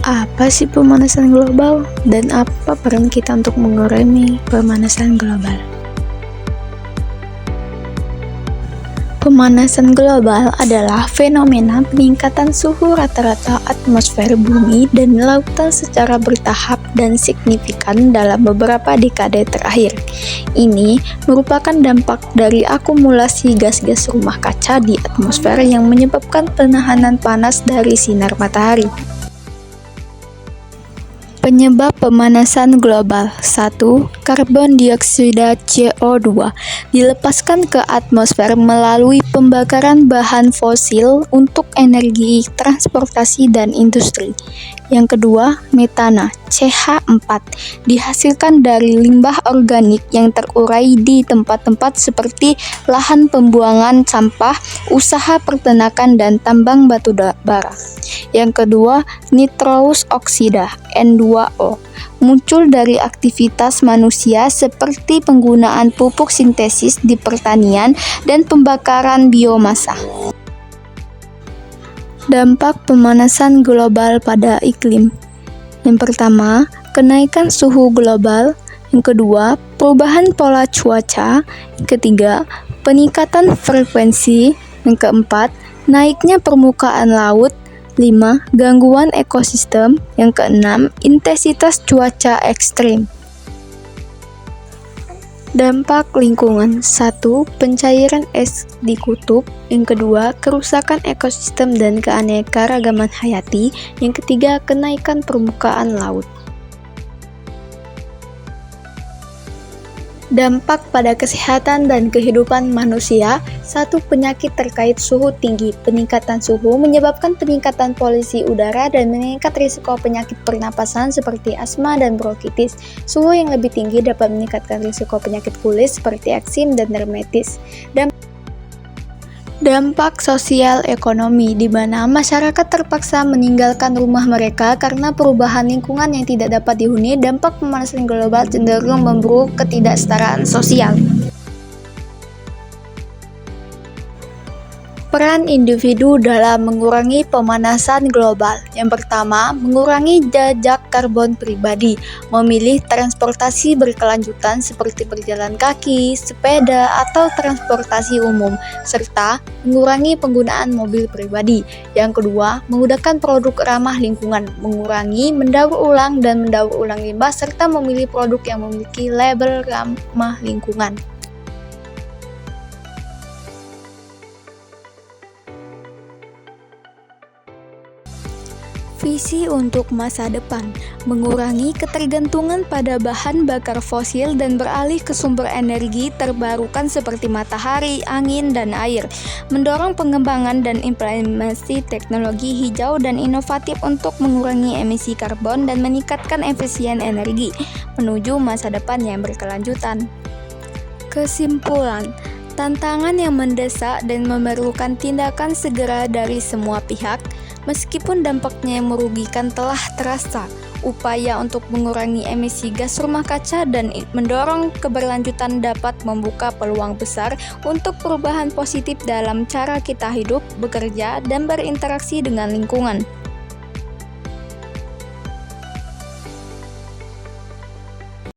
Apa sih pemanasan global dan apa peran kita untuk mengurangi pemanasan global? Pemanasan global adalah fenomena peningkatan suhu rata-rata atmosfer bumi dan lautan secara bertahap dan signifikan dalam beberapa dekade terakhir. Ini merupakan dampak dari akumulasi gas-gas rumah kaca di atmosfer yang menyebabkan penahanan panas dari sinar matahari. Penyebab pemanasan global. 1. Karbon dioksida CO2 dilepaskan ke atmosfer melalui pembakaran bahan fosil untuk energi, transportasi, dan industri. Yang kedua, metana CH4 dihasilkan dari limbah organik yang terurai di tempat-tempat seperti lahan pembuangan sampah, usaha peternakan, dan tambang batu bara. Yang kedua, nitrous oksida N2O muncul dari aktivitas manusia seperti penggunaan pupuk sintesis di pertanian dan pembakaran biomasa. Dampak pemanasan global pada iklim. Yang pertama, kenaikan suhu global. Yang kedua, perubahan pola cuaca. Yang ketiga, peningkatan frekuensi. Yang keempat, naiknya permukaan laut. 5. Gangguan ekosistem. Yang keenam, intensitas cuaca ekstrim. Dampak lingkungan. 1. Pencairan es di kutub. Yang kedua, kerusakan ekosistem dan keanekaragaman hayati. Yang ketiga, kenaikan permukaan laut. Dampak pada kesehatan dan kehidupan manusia. 1. Penyakit terkait suhu tinggi. Peningkatan suhu menyebabkan peningkatan polusi udara dan meningkat risiko penyakit pernapasan seperti asma dan bronkitis. Suhu yang lebih tinggi dapat meningkatkan risiko penyakit kulit seperti eksim dan dermatitis. Dampak sosial ekonomi, di mana masyarakat terpaksa meninggalkan rumah mereka karena perubahan lingkungan yang tidak dapat dihuni. Dampak pemanasan global cenderung memburuk ketidaksetaraan sosial. Peran individu dalam mengurangi pemanasan global. Yang pertama, mengurangi jejak karbon pribadi, memilih transportasi berkelanjutan seperti berjalan kaki, sepeda, atau transportasi umum, serta mengurangi penggunaan mobil pribadi. Yang kedua, menggunakan produk ramah lingkungan, mengurangi mendaur ulang dan mendaur ulang limbah, serta memilih produk yang memiliki label ramah lingkungan. Visi untuk masa depan, mengurangi ketergantungan pada bahan bakar fosil dan beralih ke sumber energi terbarukan seperti matahari, angin, dan air, mendorong pengembangan dan implementasi teknologi hijau dan inovatif untuk mengurangi emisi karbon dan meningkatkan efisien energi, menuju masa depan yang berkelanjutan. Kesimpulan, tantangan yang mendesak dan memerlukan tindakan segera dari semua pihak. Meskipun dampaknya yang merugikan telah terasa, upaya untuk mengurangi emisi gas rumah kaca dan mendorong keberlanjutan dapat membuka peluang besar untuk perubahan positif dalam cara kita hidup, bekerja, dan berinteraksi dengan lingkungan.